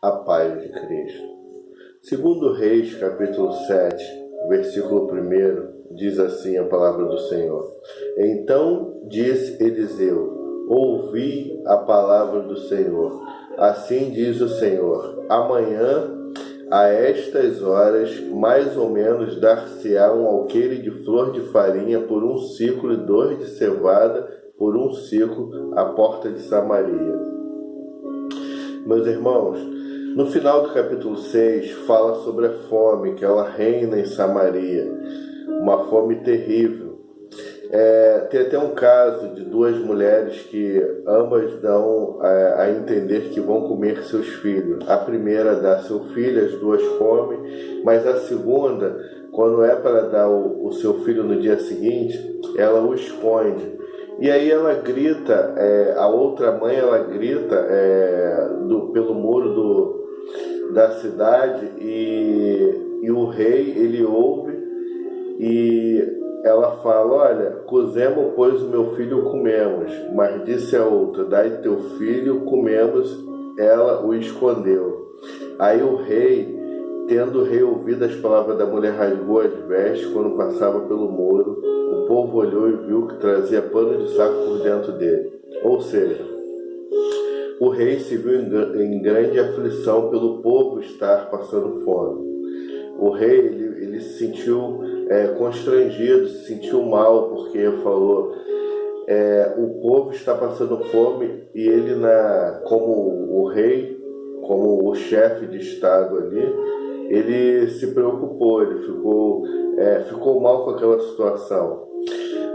a paz de Cristo. Segundo Reis, capítulo 7, versículo 1, diz assim a palavra do Senhor. Então disse Eliseu: ouvi a palavra do Senhor. Assim diz o Senhor: amanhã, a estas horas, mais ou menos, dar-se-á um alqueire de flor de farinha por um ciclo e 2 de cevada por um ciclo à porta de Samaria. Meus irmãos, no final do capítulo 6, fala sobre a fome, que ela reina em Samaria, uma fome terrível. Tem até um caso de 2 mulheres que ambas dão a entender que vão comer seus filhos. A primeira dá seu filho, as 2 comem, mas a segunda, quando é para dar o seu filho no dia seguinte, ela o esconde. E aí ela grita, a outra mãe ela grita pelo muro da cidade e o rei ele ouve e ela fala: olha, cozemos, pois o meu filho comemos. Mas disse a outra: dai teu filho, comemos. Ela o escondeu. Aí o rei, tendo o rei ouvido as palavras da mulher, rasgou as vestes quando passava pelo muro. O povo olhou e viu que trazia pano de saco por dentro dele. Ou seja, o rei se viu em grande aflição pelo povo estar passando fome. O rei ele se sentiu constrangido, se sentiu mal, porque falou: o povo está passando fome e ele, como o rei, como o chefe de estado ali, ele se preocupou, ele ficou mal com aquela situação.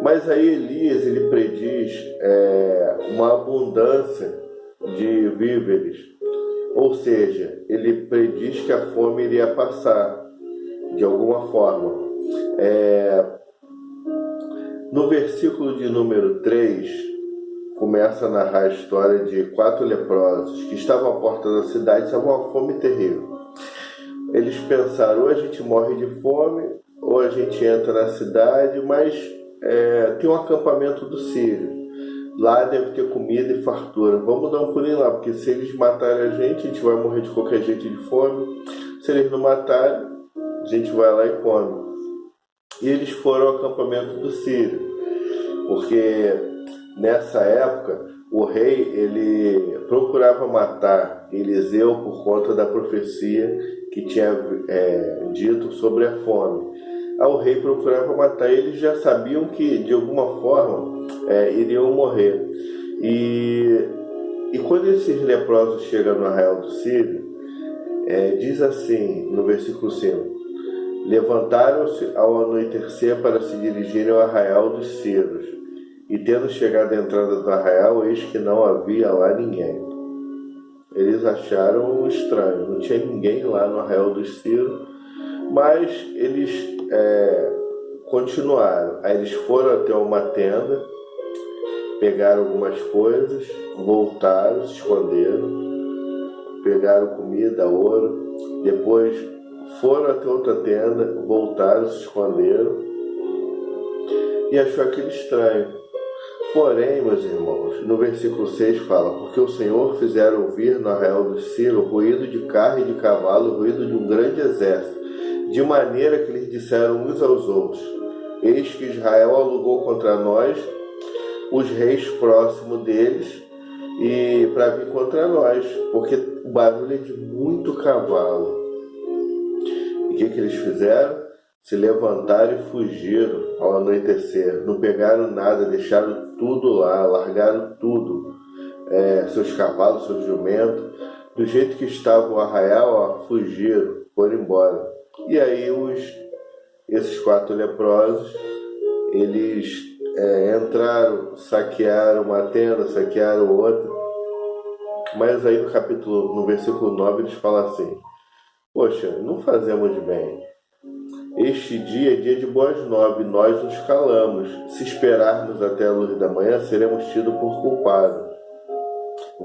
Mas aí Elias ele prediz uma abundância de víveres, ou seja, ele prediz que a fome iria passar de alguma forma. No versículo de número 3, começa a narrar a história de 4 leprosos que estavam à porta da cidade, estavam uma fome terrível. Eles pensaram: ou a gente morre de fome, ou a gente entra na cidade, mas tem um acampamento do Sírio. Lá deve ter comida e fartura. Vamos dar um pulinho lá, porque se eles matarem a gente vai morrer de qualquer jeito de fome. Se eles não matarem, a gente vai lá e come. E eles foram ao acampamento do Sírio, porque nessa época o rei ele procurava matar Eliseu por conta da profecia que tinha dito sobre a fome. O rei procurava matar, eles já sabiam que de alguma forma iriam morrer. E quando esses leprosos chegam no arraial do Sírio, diz assim no versículo 5: levantaram-se ao anoitecer para se dirigirem ao arraial dos Sírios, e tendo chegado à entrada do arraial, eis que não havia lá ninguém. Eles acharam estranho, não tinha ninguém lá no arraial dos Sírios, mas eles continuaram. Aí eles foram até uma tenda, pegaram algumas coisas, voltaram, se esconderam, pegaram comida, ouro, depois foram até outra tenda, voltaram, se esconderam e achou aquilo estranho. Porém, meus irmãos, no versículo 6 fala: porque o Senhor fizera ouvir no arraial do Sírio ruído de carro e de cavalo, ruído de um grande exército, de maneira que lhes disseram uns aos outros: eis que Israel alugou contra nós os reis próximos deles e para vir contra nós, porque o barulho é de muito cavalo. E o que eles fizeram? Se levantaram e fugiram ao anoitecer. Não pegaram nada, deixaram tudo lá, largaram tudo. Seus cavalos, seus jumentos. Do jeito que estava o arraial, fugiram, foram embora. E aí esses 4 leprosos, eles entraram, saquearam uma tenda, saquearam outra. Mas aí no versículo 9 eles falam assim: poxa, não fazemos bem. Este dia é dia de boas novas, nós nos calamos. Se esperarmos até a luz da manhã, seremos tidos por culpados.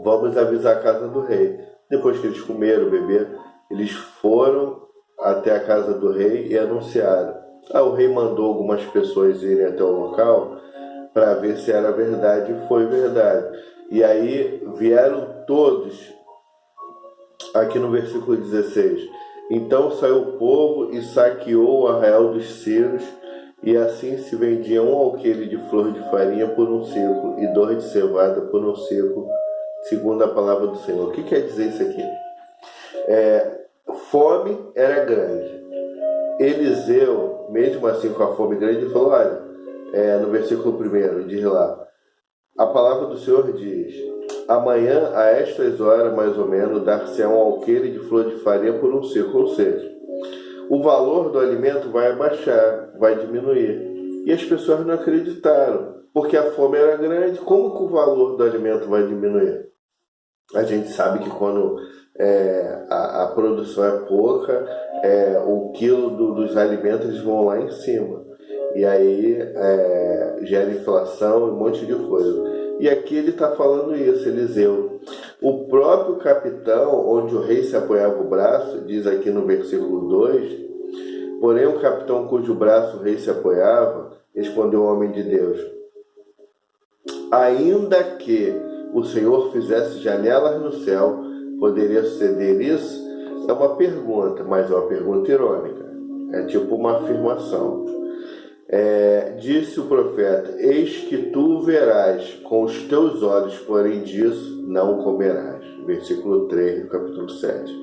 Vamos avisar a casa do rei. Depois que eles comeram, beberam, eles foram até a casa do rei e anunciaram. O rei mandou algumas pessoas irem até o local para ver se era verdade, e foi verdade. E aí vieram todos aqui no versículo 16. Então saiu o povo e saqueou o arraial dos Círios, e assim se vendia um alqueire de flor de farinha por um ciclo, e 2 de cevada por um ciclo, segundo a palavra do Senhor. O que quer dizer isso aqui? Fome era grande. Eliseu, mesmo assim com a fome grande, falou, olha, no versículo 1, diz lá, a palavra do Senhor diz, amanhã, a estas horas, mais ou menos, dar-se-á um alqueire de flor de farinha por um ciclo, ou seja, o valor do alimento vai abaixar, vai diminuir. E as pessoas não acreditaram, porque a fome era grande, como que o valor do alimento vai diminuir? A gente sabe que quando a produção é pouca, o quilo dos alimentos vão lá em cima. E aí gera inflação e um monte de coisa. E aqui ele está falando isso, Eliseu. O próprio capitão, onde o rei se apoiava o braço, diz aqui no versículo 2, porém o capitão cujo braço o rei se apoiava, respondeu o homem de Deus, ainda que o Senhor fizesse janelas no céu, poderia suceder isso? É uma pergunta, mas é uma pergunta irônica. É tipo uma afirmação. Disse o profeta, eis que tu verás com os teus olhos, porém disso não comerás. Versículo 3 do capítulo 7.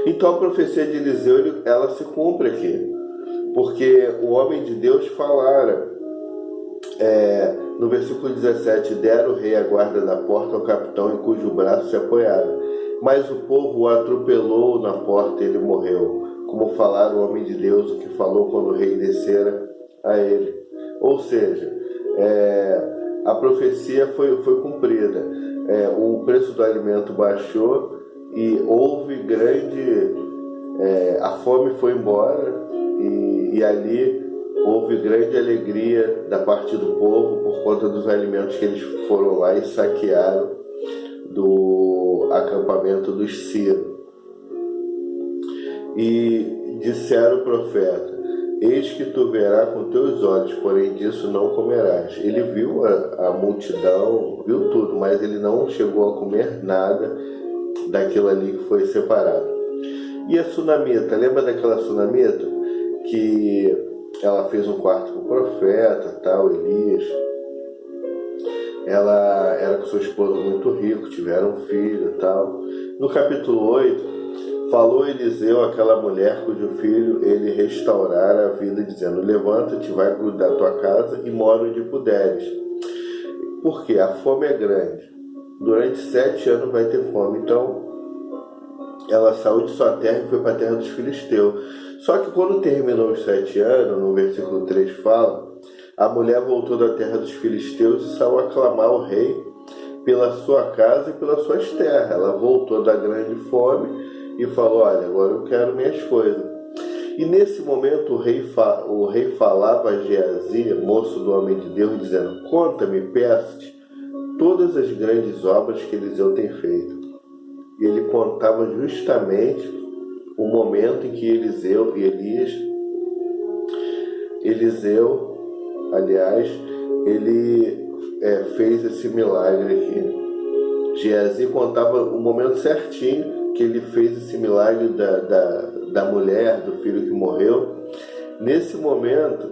Então a profecia de Eliseu, ela se cumpre aqui, porque o homem de Deus falara, no versículo 17, dera o rei a guarda da porta ao capitão em cujo braço se apoiara, mas o povo o atropelou na porta e ele morreu, como falara o homem de Deus, o que falou quando o rei descera a ele. Ou seja, a profecia foi cumprida, o preço do alimento baixou e houve grande, a fome foi embora e ali houve grande alegria da parte do povo por conta dos alimentos que eles foram lá e saquearam do acampamento dos Círios. E disseram o profeta, eis que tu verás com teus olhos, porém disso não comerás. Ele viu a multidão, viu tudo, mas ele não chegou a comer nada daquilo ali que foi separado. E a sunamita, lembra daquela sunamita que ela fez um quarto para o profeta, tal, Elias? Ela era com seu esposo muito rico, tiveram um filho, tal. No capítulo 8, falou Eliseu àquela mulher cujo filho ele restaurara a vida, dizendo, levanta-te, vai cuidar da tua casa e mora onde puderes. Porque a fome é grande. Durante 7 anos vai ter fome. Então, ela saiu de sua terra e foi para a terra dos filisteus. Só que quando terminou os 7 anos, no versículo 3 fala, a mulher voltou da terra dos filisteus e saiu a clamar ao rei pela sua casa e pelas suas terras. Ela voltou da grande fome e falou, olha, agora eu quero minhas coisas. E nesse momento o rei falava a Geazi, moço do homem de Deus, dizendo, conta-me, peço-te, todas as grandes obras que Eliseu tem feito. E ele contava justamente o momento em que Eliseu, ele fez esse milagre aqui. Geazi contava o momento certinho que ele fez esse milagre da mulher, do filho que morreu. Nesse momento,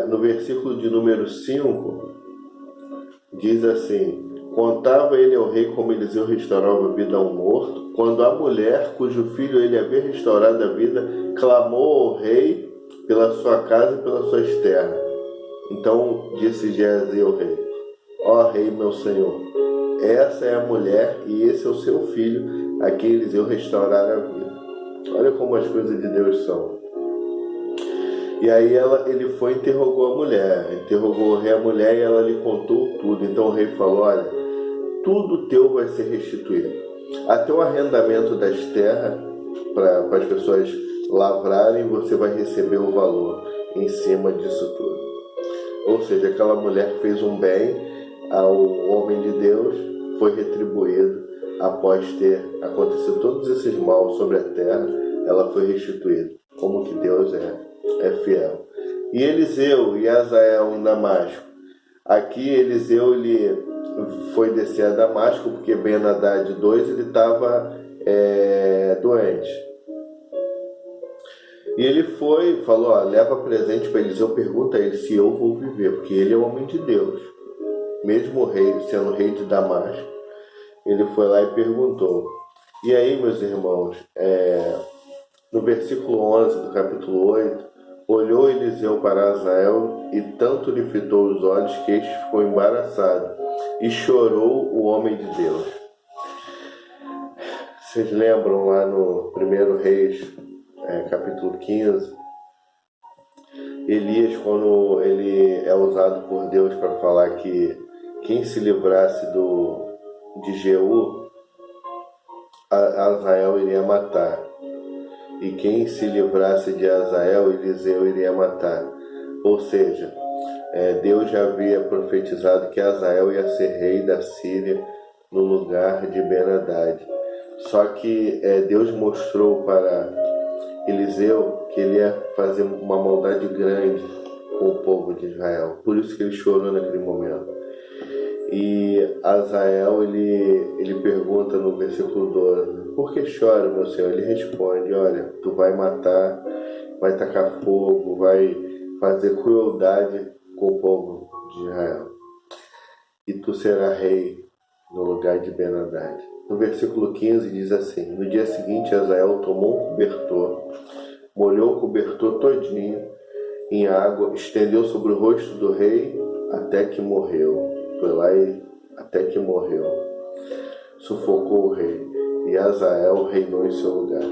no versículo de número 5, diz assim, contava ele ao rei como Eliseu restaurava a vida a um morto, quando a mulher, cujo filho ele havia restaurado a vida, clamou ao rei pela sua casa e pelas suas terras. Então disse Geazi ao rei, ó rei meu senhor, essa é a mulher e esse é o seu filho, a quem Eliseu restaurara a vida. Olha como as coisas de Deus são. E aí ele foi e interrogou o rei a mulher e ela lhe contou tudo. Então o rei falou, olha, tudo teu vai ser restituído. Até o arrendamento das terras para as pessoas lavrarem, você vai receber o valor em cima disso tudo. Ou seja, aquela mulher que fez um bem ao homem de Deus foi retribuído após ter acontecido todos esses maus sobre a terra, ela foi restituída. Como que Deus é fiel. E Eliseu e Azael em Damasco. Aqui Eliseu ele foi descer a Damasco porque Ben-Hadad II ele estava doente. E ele foi e falou, leva presente para Eliseu, pergunta a ele se eu vou viver, porque ele é o homem de Deus. Mesmo o rei, sendo rei de Damasco, ele foi lá e perguntou. E aí, meus irmãos, no versículo 11 do capítulo 8, olhou Eliseu para Azael e tanto lhe fitou os olhos que este ficou embaraçado e chorou o homem de Deus. Vocês lembram lá no 1 Reis, capítulo 15, Elias, quando ele é usado por Deus para falar que quem se livrasse de Jeú, Azael iria matar. E quem se livrasse de Azael, Eliseu iria matar. Ou seja, Deus já havia profetizado que Azael ia ser rei da Síria no lugar de Ben-Hadad. Só que Deus mostrou para Eliseu que ele ia fazer uma maldade grande com o povo de Israel. Por isso que ele chorou naquele momento. E Azael, ele pergunta no versículo 12, por que chora, meu Senhor? Ele responde, olha, tu vai matar, vai tacar fogo, vai fazer crueldade com o povo de Israel. E tu serás rei no lugar de Ben-Hadad. No versículo 15 diz assim, no dia seguinte Azael tomou um cobertor, molhou o cobertor todinho em água, estendeu sobre o rosto do rei até que morreu. Foi lá e até que morreu. Sufocou o rei. E Azael reinou em seu lugar.